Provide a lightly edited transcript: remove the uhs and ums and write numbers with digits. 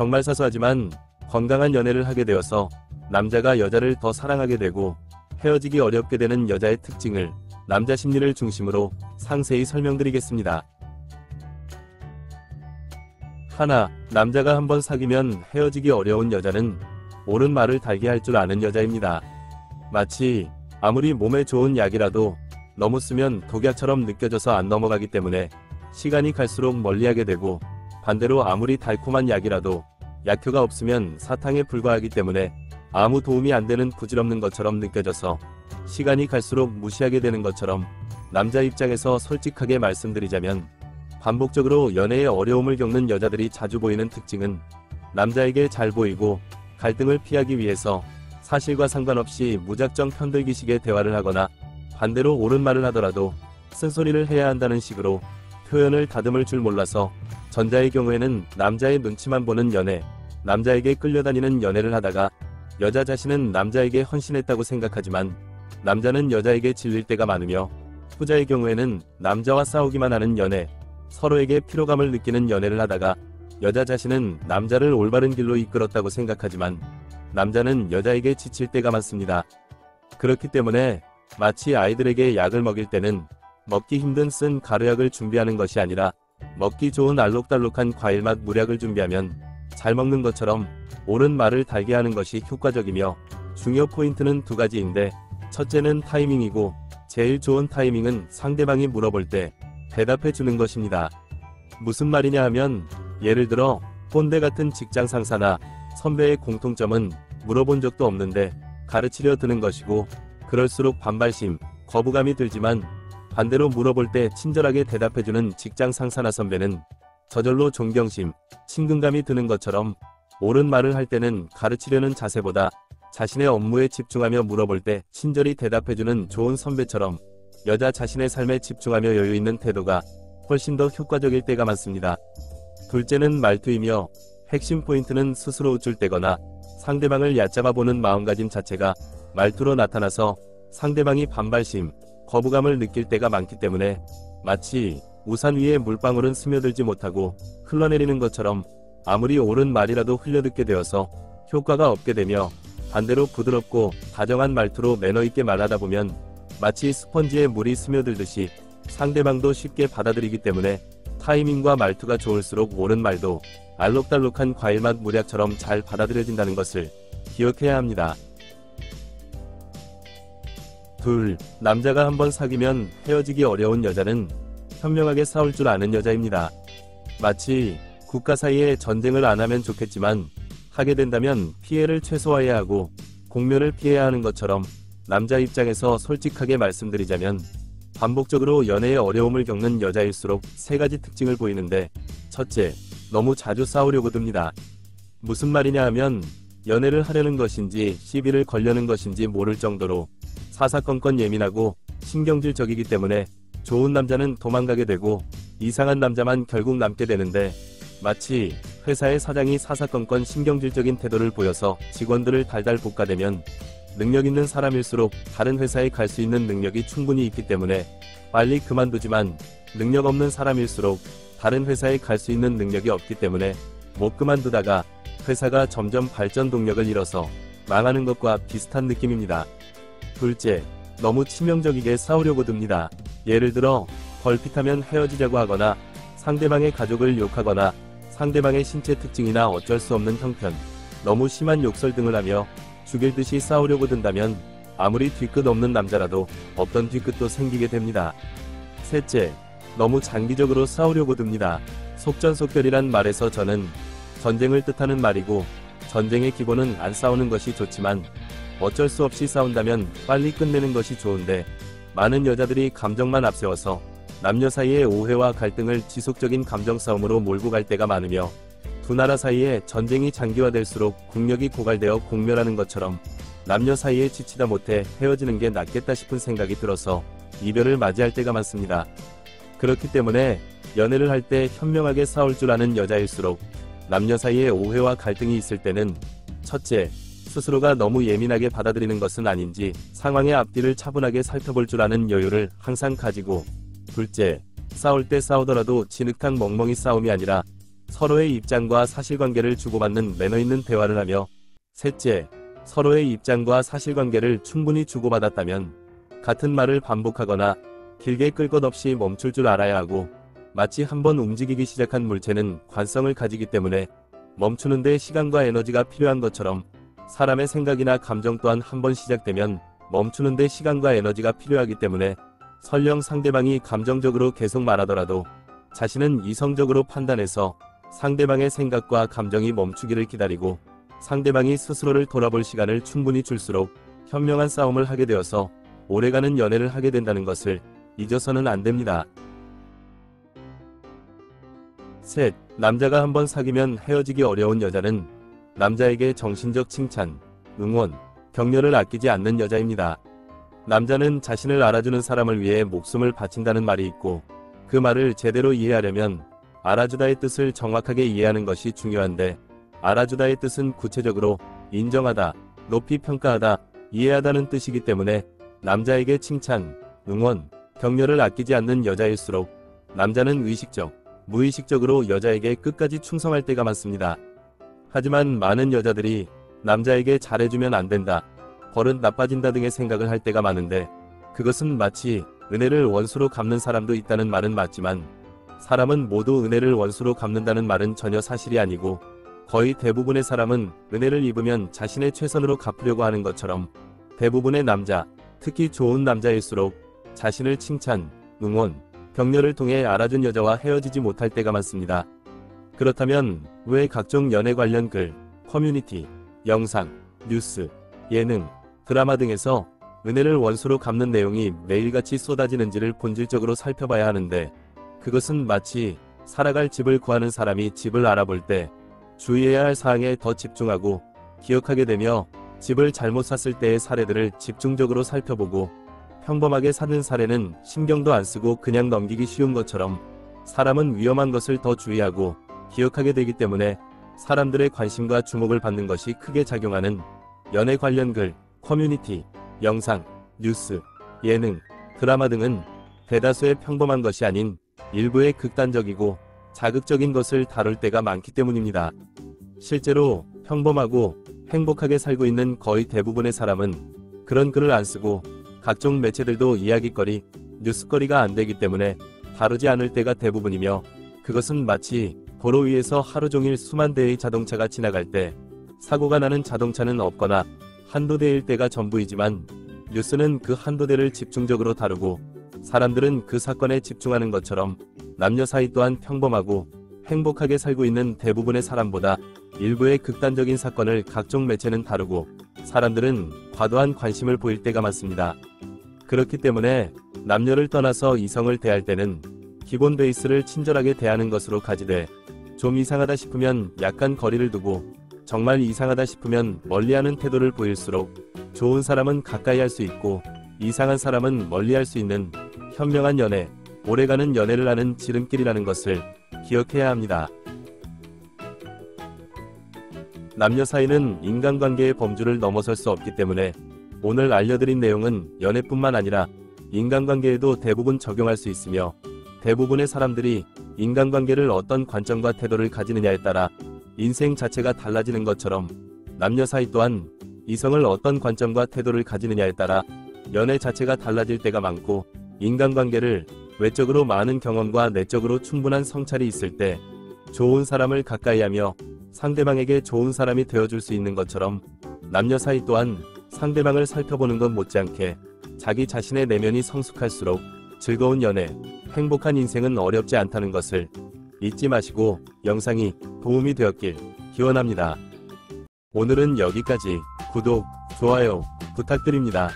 정말 사소하지만 건강한 연애를 하게 되어서 남자가 여자를 더 사랑하게 되고 헤어지기 어렵게 되는 여자의 특징을 남자 심리를 중심으로 상세히 설명드리겠습니다. 하나, 남자가 한번 사귀면 헤어지기 어려운 여자는 옳은 말을 달게 할 줄 아는 여자입니다. 마치 아무리 몸에 좋은 약이라도 너무 쓰면 독약처럼 느껴져서 안 넘어가기 때문에 시간이 갈수록 멀리하게 되고, 반대로 아무리 달콤한 약이라도 약효가 없으면 사탕에 불과하기 때문에 아무 도움이 안 되는 부질없는 것처럼 느껴져서 시간이 갈수록 무시하게 되는 것처럼, 남자 입장에서 솔직하게 말씀드리자면 반복적으로 연애에 어려움을 겪는 여자들이 자주 보이는 특징은 남자에게 잘 보이고 갈등을 피하기 위해서 사실과 상관없이 무작정 편들기식의 대화를 하거나, 반대로 옳은 말을 하더라도 쓴소리를 해야 한다는 식으로 표현을 다듬을 줄 몰라서, 전자의 경우에는 남자의 눈치만 보는 연애, 남자에게 끌려다니는 연애를 하다가 여자 자신은 남자에게 헌신했다고 생각하지만 남자는 여자에게 질릴 때가 많으며, 후자의 경우에는 남자와 싸우기만 하는 연애, 서로에게 피로감을 느끼는 연애를 하다가 여자 자신은 남자를 올바른 길로 이끌었다고 생각하지만 남자는 여자에게 지칠 때가 많습니다. 그렇기 때문에 마치 아이들에게 약을 먹일 때는 먹기 힘든 쓴 가루약을 준비하는 것이 아니라 먹기 좋은 알록달록한 과일맛 물약을 준비하면 잘 먹는 것처럼 옳은 말을 달게 하는 것이 효과적이며, 중요 포인트는 두 가지인데, 첫째는 타이밍이고 제일 좋은 타이밍은 상대방이 물어볼 때 대답해 주는 것입니다. 무슨 말이냐 하면, 예를 들어 꼰대 같은 직장 상사나 선배의 공통점은 물어본 적도 없는데 가르치려 드는 것이고, 그럴수록 반발심, 거부감이 들지만 반대로 물어볼 때 친절하게 대답해주는 직장 상사나 선배는 저절로 존경심, 친근감이 드는 것처럼, 옳은 말을 할 때는 가르치려는 자세보다 자신의 업무에 집중하며 물어볼 때 친절히 대답해주는 좋은 선배처럼 여자 자신의 삶에 집중하며 여유있는 태도가 훨씬 더 효과적일 때가 많습니다. 둘째는 말투이며, 핵심 포인트는 스스로 우쭐 대거나 상대방을 얕잡아보는 마음가짐 자체가 말투로 나타나서 상대방이 반발심, 거부감을 느낄 때가 많기 때문에 마치 우산 위에 물방울은 스며들지 못하고 흘러내리는 것처럼 아무리 옳은 말이라도 흘려듣게 되어서 효과가 없게 되며, 반대로 부드럽고 다정한 말투로 매너있게 말하다 보면 마치 스펀지에 물이 스며들듯이 상대방도 쉽게 받아들이기 때문에 타이밍과 말투가 좋을수록 옳은 말도 알록달록한 과일맛 물약처럼 잘 받아들여진다는 것을 기억해야 합니다. 둘, 남자가 한번 사귀면 헤어지기 어려운 여자는 현명하게 싸울 줄 아는 여자입니다. 마치 국가 사이에 전쟁을 안 하면 좋겠지만 하게 된다면 피해를 최소화해야 하고 공멸을 피해야 하는 것처럼, 남자 입장에서 솔직하게 말씀드리자면 반복적으로 연애에 어려움을 겪는 여자일수록 세 가지 특징을 보이는데, 첫째, 너무 자주 싸우려고 듭니다. 무슨 말이냐 하면, 연애를 하려는 것인지 시비를 걸려는 것인지 모를 정도로 사사건건 예민하고 신경질적이기 때문에 좋은 남자는 도망가게 되고 이상한 남자만 결국 남게 되는데, 마치 회사의 사장이 사사건건 신경질적인 태도를 보여서 직원들을 달달 볶아대면 능력 있는 사람일수록 다른 회사에 갈 수 있는 능력이 충분히 있기 때문에 빨리 그만두지만, 능력 없는 사람일수록 다른 회사에 갈 수 있는 능력이 없기 때문에 못 그만두다가 회사가 점점 발전 동력을 잃어서 망하는 것과 비슷한 느낌입니다. 둘째, 너무 치명적이게 싸우려고 듭니다. 예를 들어 걸핏하면 헤어지자고 하거나 상대방의 가족을 욕하거나 상대방의 신체 특징이나 어쩔 수 없는 형편, 너무 심한 욕설 등을 하며 죽일 듯이 싸우려고 든다면 아무리 뒤끝 없는 남자라도 없던 뒤끝도 생기게 됩니다. 셋째, 너무 장기적으로 싸우려고 듭니다. 속전속결이란 말에서 저는 전쟁을 뜻하는 말이고, 전쟁의 기본은 안 싸우는 것이 좋지만 어쩔 수 없이 싸운다면 빨리 끝내는 것이 좋은데, 많은 여자들이 감정만 앞세워서 남녀 사이의 오해와 갈등을 지속적인 감정 싸움으로 몰고 갈 때가 많으며, 두 나라 사이에 전쟁이 장기화될수록 국력이 고갈되어 공멸하는 것처럼 남녀 사이에 지치다 못해 헤어지는 게 낫겠다 싶은 생각이 들어서 이별을 맞이할 때가 많습니다. 그렇기 때문에 연애를 할 때 현명하게 싸울 줄 아는 여자일수록 남녀 사이에 오해와 갈등이 있을 때는, 첫째, 스스로가 너무 예민하게 받아들이는 것은 아닌지 상황의 앞뒤를 차분하게 살펴볼 줄 아는 여유를 항상 가지고, 둘째, 싸울 때 싸우더라도 진흙탕 멍멍이 싸움이 아니라 서로의 입장과 사실관계를 주고받는 매너 있는 대화를 하며, 셋째, 서로의 입장과 사실관계를 충분히 주고받았다면 같은 말을 반복하거나 길게 끌 것 없이 멈출 줄 알아야 하고, 마치 한번 움직이기 시작한 물체는 관성을 가지기 때문에 멈추는데 시간과 에너지가 필요한 것처럼 사람의 생각이나 감정 또한 한번 시작되면 멈추는데 시간과 에너지가 필요하기 때문에 설령 상대방이 감정적으로 계속 말하더라도 자신은 이성적으로 판단해서 상대방의 생각과 감정이 멈추기를 기다리고 상대방이 스스로를 돌아볼 시간을 충분히 줄수록 현명한 싸움을 하게 되어서 오래가는 연애를 하게 된다는 것을 잊어서는 안 됩니다. 셋, 남자가 한번 사귀면 헤어지기 어려운 여자는 남자에게 정신적 칭찬, 응원, 격려를 아끼지 않는 여자입니다. 남자는 자신을 알아주는 사람을 위해 목숨을 바친다는 말이 있고, 그 말을 제대로 이해하려면 알아주다의 뜻을 정확하게 이해하는 것이 중요한데, 알아주다의 뜻은 구체적으로 인정하다, 높이 평가하다, 이해하다는 뜻이기 때문에 남자에게 칭찬, 응원, 격려를 아끼지 않는 여자일수록 남자는 의식적, 무의식적으로 여자에게 끝까지 충성할 때가 많습니다. 하지만 많은 여자들이 남자에게 잘해주면 안 된다, 버릇 나빠진다 등의 생각을 할 때가 많은데, 그것은 마치 은혜를 원수로 갚는 사람도 있다는 말은 맞지만 사람은 모두 은혜를 원수로 갚는다는 말은 전혀 사실이 아니고, 거의 대부분의 사람은 은혜를 입으면 자신의 최선으로 갚으려고 하는 것처럼 대부분의 남자, 특히 좋은 남자일수록 자신을 칭찬, 응원, 격려를 통해 알아준 여자와 헤어지지 못할 때가 많습니다. 그렇다면 왜 각종 연애 관련 글, 커뮤니티, 영상, 뉴스, 예능, 드라마 등에서 은혜를 원수로 갚는 내용이 매일같이 쏟아지는지를 본질적으로 살펴봐야 하는데, 그것은 마치 살아갈 집을 구하는 사람이 집을 알아볼 때 주의해야 할 사항에 더 집중하고 기억하게 되며 집을 잘못 샀을 때의 사례들을 집중적으로 살펴보고 평범하게 사는 사례는 신경도 안 쓰고 그냥 넘기기 쉬운 것처럼 사람은 위험한 것을 더 주의하고 기억하게 되기 때문에 사람들의 관심과 주목을 받는 것이 크게 작용하는 연애 관련 글, 커뮤니티, 영상, 뉴스, 예능, 드라마 등은 대다수의 평범한 것이 아닌 일부의 극단적이고 자극적인 것을 다룰 때가 많기 때문입니다. 실제로 평범하고 행복하게 살고 있는 거의 대부분의 사람은 그런 글을 안 쓰고 각종 매체들도 이야기거리, 뉴스거리가 안 되기 때문에 다루지 않을 때가 대부분이며, 그것은 마치 도로 위에서 하루 종일 수만 대의 자동차가 지나갈 때 사고가 나는 자동차는 없거나 한두 대일 때가 전부이지만, 뉴스는 그 한두 대를 집중적으로 다루고 사람들은 그 사건에 집중하는 것처럼 남녀 사이 또한 평범하고 행복하게 살고 있는 대부분의 사람보다 일부의 극단적인 사건을 각종 매체는 다루고 사람들은 과도한 관심을 보일 때가 많습니다. 그렇기 때문에 남녀를 떠나서 이성을 대할 때는 기본 베이스를 친절하게 대하는 것으로 가지되, 좀 이상하다 싶으면 약간 거리를 두고 정말 이상하다 싶으면 멀리하는 태도를 보일수록 좋은 사람은 가까이 할 수 있고 이상한 사람은 멀리할 수 있는 현명한 연애, 오래가는 연애를 하는 지름길이라는 것을 기억해야 합니다. 남녀 사이는 인간관계의 범주를 넘어설 수 없기 때문에 오늘 알려드린 내용은 연애뿐만 아니라 인간관계에도 대부분 적용할 수 있으며, 대부분의 사람들이 인간관계를 어떤 관점과 태도를 가지느냐에 따라 인생 자체가 달라지는 것처럼 남녀 사이 또한 이성을 어떤 관점과 태도를 가지느냐에 따라 연애 자체가 달라질 때가 많고, 인간관계를 외적으로 많은 경험과 내적으로 충분한 성찰이 있을 때 좋은 사람을 가까이하며 상대방에게 좋은 사람이 되어줄 수 있는 것처럼 남녀 사이 또한 상대방을 살펴보는 것 못지않게 자기 자신의 내면이 성숙할수록 즐거운 연애, 행복한 인생은 어렵지 않다는 것을 잊지 마시고 영상이 도움이 되었길 기원합니다. 오늘은 여기까지. 구독, 좋아요 부탁드립니다.